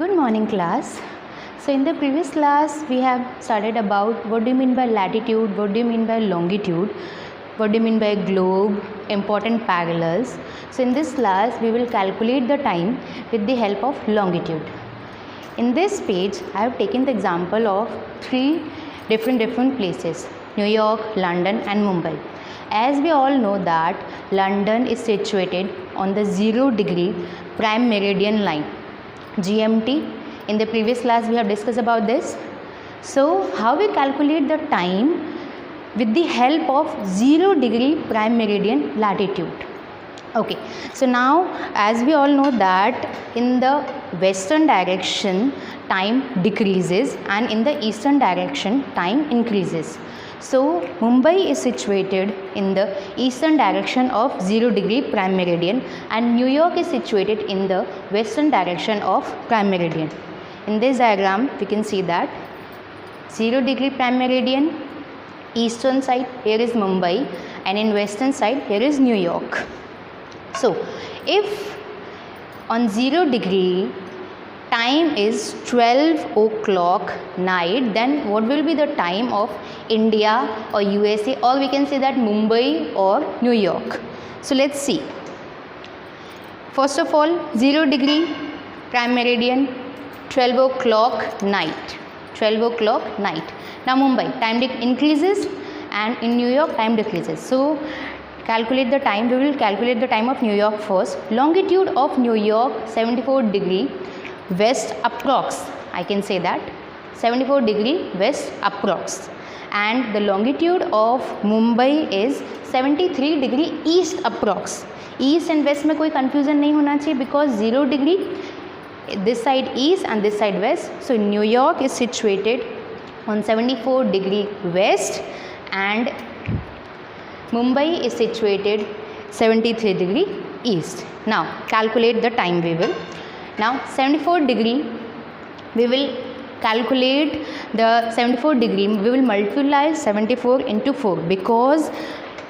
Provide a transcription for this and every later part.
Good morning class. So in the previous class we have studied about what do you mean by latitude, what do you mean by longitude, what do you mean by globe, important parallels. So in this class we will calculate the time with the help of longitude. In this page I have taken the example of three different places: New York, London and Mumbai. As we all know that London is situated on the 0° prime meridian line, GMT. In the previous class we have discussed about this. So how we calculate the time with the help of 0° prime meridian latitude. Okay, so now as we all know that in the western direction time decreases and in the eastern direction time increases. So Mumbai is situated in the eastern direction of 0° prime meridian and New York is situated in the western direction of prime meridian. In this diagram we can see that 0° prime meridian, eastern side here is Mumbai and in western side here is New York. So if on 0° time is 12 o'clock night, then what will be the time of India or USA, or we can say that Mumbai or New York. So let's see. First of all, 0° prime meridian, 12 o'clock night. 12 o'clock night. Now Mumbai time increases and in New York time decreases. So calculate the time. We will calculate the time of New York first. Longitude of New York 74° west approx. I can say that 74° west approx. And the longitude of Mumbai is 73° east approx. East and west में कोई confusion नहीं होना चाहिए because 0° this side east and this side west. So New York is situated on 74° west and Mumbai is situated 73° east. Now calculate the time we will. Now 74°, we will calculate the 74°, we will multiply 74 into 4 because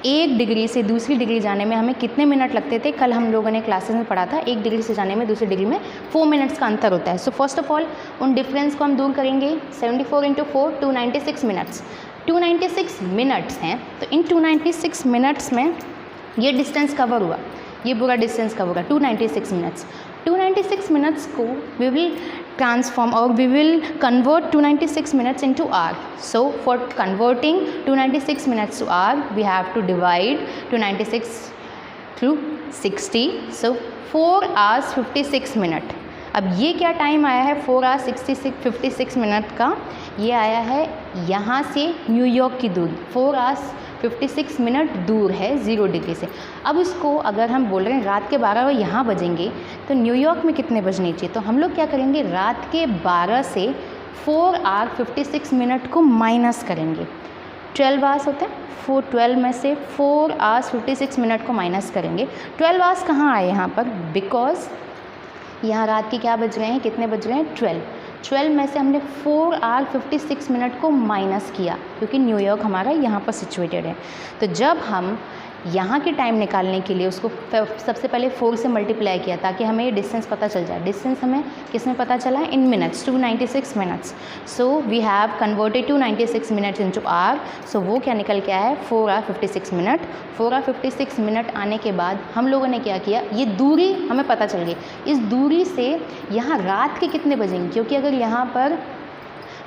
एक degree से दूसरी degree जाने में हमें कितने minute लगते थे, कल हम लोगों ने क्लासेस में पढ़ा था, एक डिग्री से जाने में दूसरी डिग्री में 4 मिनट्स का अंतर होता है. सो फर्स्ट ऑफ ऑल उन डिफरेंस को हम दूर करेंगे. 74 into 4 296 मिनट्स. 296 मिनट्स हैं तो इन 296 मिनट्स में ये डिस्टेंस कवर हुआ, ये पूरा डिस्टेंस कवर हुआ 296 मिनट्स. 296 minutes को we will transform or we will convert 296 minutes into hour. So for converting 296 minutes to hour we have to divide 296 through 60. So 4 hours 56 minutes. अब ये क्या टाइम आया है 4 hours 56 मिनट का, ये आया है यहाँ से न्यूयॉर्क की दूरी 4 hours 56 मिनट दूर है 0° से. अब इसको अगर हम बोल रहे हैं रात के 12 बजे यहाँ बजेंगे तो न्यूयॉर्क में कितने बजने चाहिए, तो हम लोग क्या करेंगे रात के 12 से 4 hours 56 मिनट को माइनस करेंगे. 12 hours होते हैं, 12 में से 4 hours 56 मिनट को माइनस करेंगे. 12 hours कहाँ आए यहाँ पर, बिकॉज यहाँ रात के क्या बज रहे हैं, कितने बज रहे हैं 12 में से हमने 4 hours 56 मिनट को माइनस किया क्योंकि न्यूयॉर्क हमारा यहाँ पर सिचुएटेड है. तो जब हम यहाँ के टाइम निकालने के लिए उसको सबसे पहले 4 से मल्टीप्लाई किया ताकि हमें ये डिस्टेंस पता चल जाए. डिस्टेंस हमें किस में पता चला, in minutes 296 minutes. So we have converted 296 minutes into hour. So वो क्या निकल के आया है 4 hours 56 मिनट. 4 hours 56 मिनट आने के बाद हम लोगों ने क्या किया, ये दूरी हमें पता चल गई. इस दूरी से यहाँ रात के कितने बजेंगे, क्योंकि अगर यहाँ पर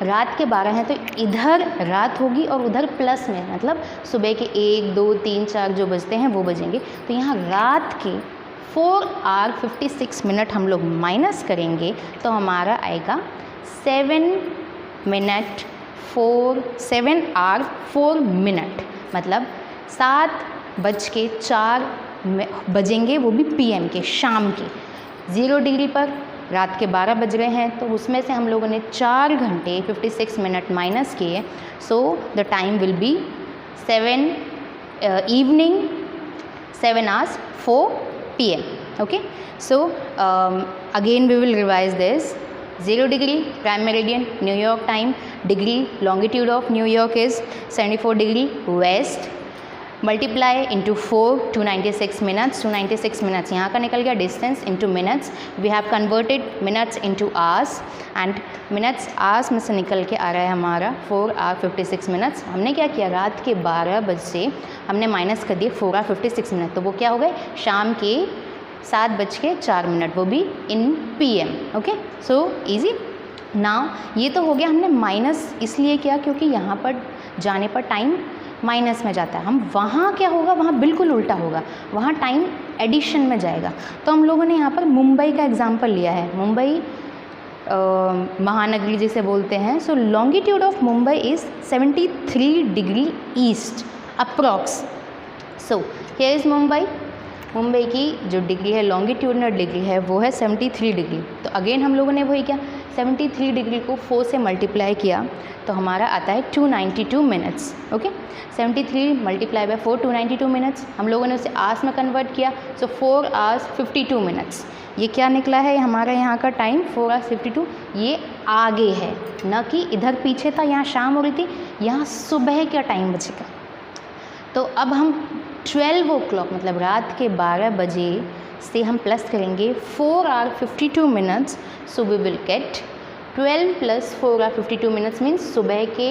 रात के 12 हैं तो इधर रात होगी और उधर प्लस में मतलब सुबह के 1, 2, 3, 4 जो बजते हैं वो बजेंगे. तो यहाँ रात के 4 hours 56 मिनट हम लोग माइनस करेंगे तो हमारा आएगा 7 hours 4 मिनट, मतलब 7:04 बजेंगे, वो भी PM के, शाम के. 0° पर रात के 12 बज रहे हैं तो उसमें से हम लोगों ने 4 घंटे 56 मिनट माइनस किए. So the time will be 7 evening 7 hours 4 PM. Okay, so again we will revise this. 0° prime meridian New York time, degree longitude of New York is 74° west. Multiply into 4 296 minutes, 296 minutes यहाँ का निकल गया, distance into minutes, we have converted minutes into hours and minutes hours में से निकल के आ रहा है हमारा 4 आवर 56 मिनट्स। हमने क्या किया, रात के 12 बजे से हमने माइनस कर दिए 4 आवर 56 मिनट, तो वो क्या हो गए शाम के 7:04, वो भी इन PM। Okay, so easy. Now ये तो हो गया, हमने माइनस इसलिए किया क्योंकि यहाँ पर जाने पर टाइम माइनस में जाता है। हम वहाँ क्या होगा, वहाँ बिल्कुल उल्टा होगा, वहाँ टाइम एडिशन में जाएगा। तो हम लोगों ने यहाँ पर मुंबई का एग्जाम्पल लिया है, मुंबई महानगरी जिसे बोलते हैं। So longitude of Mumbai is 73 degree east approx. So here is Mumbai, Mumbai की जो डिग्री है, लॉन्गिट्यूडनल डिग्री है, वो है 73 डिग्री। तो अगेन हम लोगों ने वही किया, 73 डिग्री को 4 से मल्टीप्लाई किया तो हमारा आता है 292 minutes. Okay, 73 multiply by 4 292 minutes. हम लोगों ने उसे आवर्स में कन्वर्ट किया, सो 4 आवर्स 52 मिनट्स। ये क्या निकला है हमारा यहाँ का टाइम, 4 आवर्स 52। ये आगे है, न कि इधर पीछे था, यहाँ शाम हो रही थी, यहाँ सुबह का टाइम बचेगा। तो अब हम 12 o'clock मतलब रात के 12 बजे से हम प्लस करेंगे 4 hour 52 minutes. So we will get 12 + 4 hour 52 minutes means सुबह के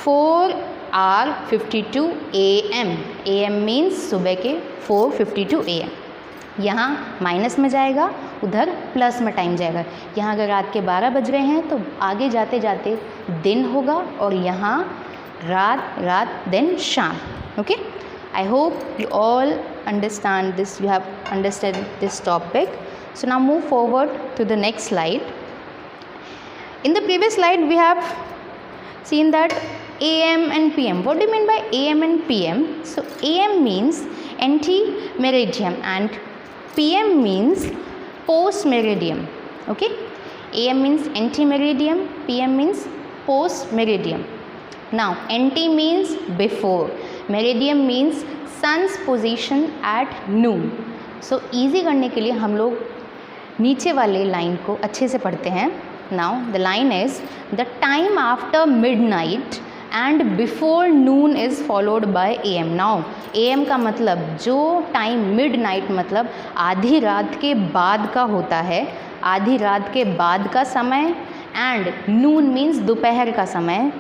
4 आवर 52 AM। AM मीन्स सुबह के 4:52 AM। यहाँ माइनस में जाएगा, उधर प्लस में टाइम जाएगा। यहाँ अगर रात के 12 बज रहे हैं तो आगे जाते जाते दिन होगा और यहाँ रात दिन शाम। Okay, I hope you all understand this, you have understood this topic. So now move forward to the next slide. In the previous slide we have seen that AM and PM. What do you mean by AM and PM? So AM means ante-meridiem and PM means post-meridiem. Okay, AM means ante-meridiem, PM means post-meridiem. Now ante means before, meridiem means sun's position at noon. So easy करने के लिए हम लोग नीचे वाले line को अच्छे से पढ़ते हैं। Now the line is the time after midnight and before Noon is followed by AM। Now AM का मतलब जो टाइम मिडनाइट मतलब आधी रात के बाद का होता है, आधी रात के बाद का समय, एंड नून मीन्स दोपहर का समय।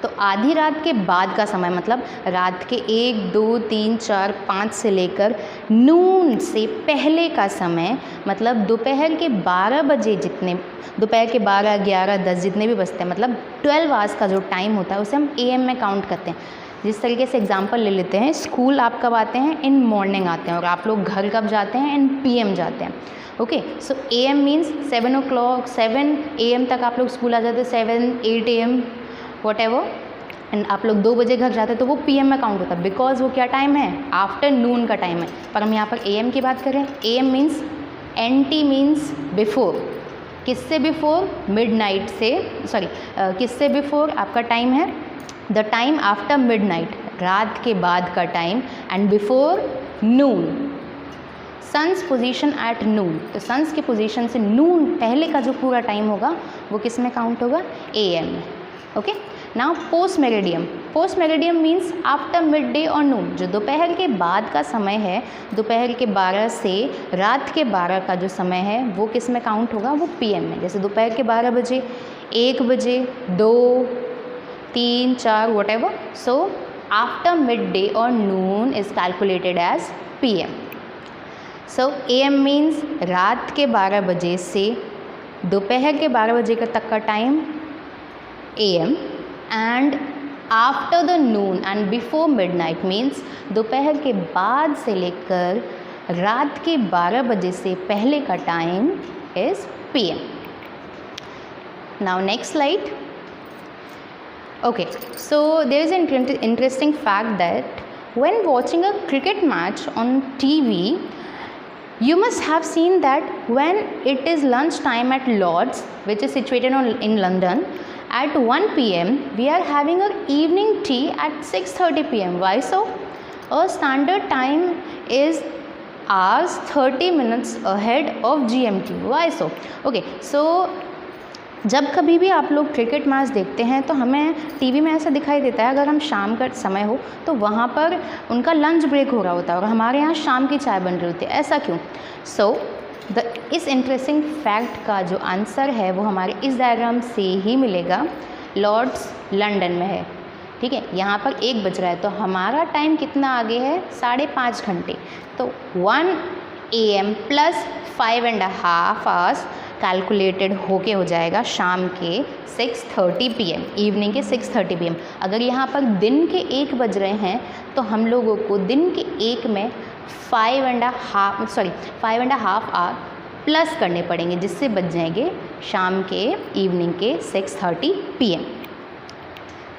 तो आधी रात के बाद का समय मतलब रात के 1 2 3 4 5 से लेकर नून से पहले का समय मतलब दोपहर के 12 बजे, जितने दोपहर के 12 11 10 जितने भी बजते हैं मतलब 12 आवर्स का जो टाइम होता है उसे हम AM में काउंट करते हैं। जिस तरीके से एग्जांपल ले लेते हैं, स्कूल आप कब आते हैं, इन मॉर्निंग आते हैं, और आप लोग घर कब जाते हैं, इन PM जाते हैं। Okay, so AM means 7 o'clock 7 AM तक आप लोग स्कूल आ जाते हैं, 7 8 AM वॉट एवर, एंड आप लोग 2 बजे घर जाते हैं तो वो PM में काउंट होता है, बिकॉज वो क्या टाइम है, आफ्टरनून का टाइम है। पर हम यहाँ पर AM की बात करें, AM means ante means before, किससे बिफोर, मिडनाइट से, सॉरी किससे बिफोर आपका टाइम है, द टाइम आफ्टर मिडनाइट, रात के बाद का time, and before noon, sun's position at noon. तो सन्स की पोजीशन से नून पहले का जो पूरा टाइम होगा वो किस में काउंट होगा, AM में। Okay, now post meridiem, post meridiem means after midday और नून, जो दोपहर के बाद का समय है, दोपहर के 12 से रात के 12 का जो समय है वो किस में काउंट होगा, वो PM में। जैसे दोपहर के 12 बजे, 1 बजे, 2 3 4 whatever, so after midday और noon is calculated as PM। So AM means रात के 12 बजे से दोपहर के 12 बजे तक का time AM, and after the Noon and before midnight means दोपहर के बाद से लेकर रात के 12 बजे से पहले का time is PM। Now next slide. Okay, so there is an interesting fact that when watching a cricket match on TV, you must have seen that when it is lunch time at Lord's, which is situated in London, at 1 PM we are having an evening tea at 6:30 PM. Why so? Our standard time is hours 30 minutes ahead of GMT. Why so? Okay, so जब कभी भी आप लोग cricket match देखते हैं तो हमें TV में ऐसा दिखाई देता है, अगर हम शाम का समय हो तो वहाँ पर उनका लंच ब्रेक हो रहा होता है और हमारे यहाँ शाम की चाय बन रही होती है। ऐसा क्यों? इस इंटरेस्टिंग फैक्ट का जो आंसर है वो हमारे इस डायग्राम से ही मिलेगा। लॉर्ड्स लंदन में है, ठीक है। यहाँ पर 1 बज रहा है तो हमारा टाइम कितना आगे है? 5.5 घंटे। तो 1 AM प्लस 5.5 आवर्स कैलकुलेटेड होके हो जाएगा शाम के 6:30 PM, इवनिंग के 6:30 PM। अगर यहाँ पर दिन के 1 बज रहे हैं तो हम लोगों को दिन के 1 में 5.5 आवर प्लस करने पड़ेंगे, जिससे बच जाएंगे शाम के इवनिंग के 6:30 PM।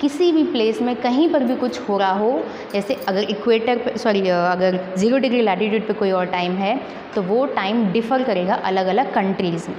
किसी भी प्लेस में कहीं पर भी कुछ हो रहा हो, जैसे अगर अगर 0 डिग्री लैटीट्यूड पे कोई और टाइम है तो वो टाइम डिफ़र करेगा अलग अलग कंट्रीज़ में।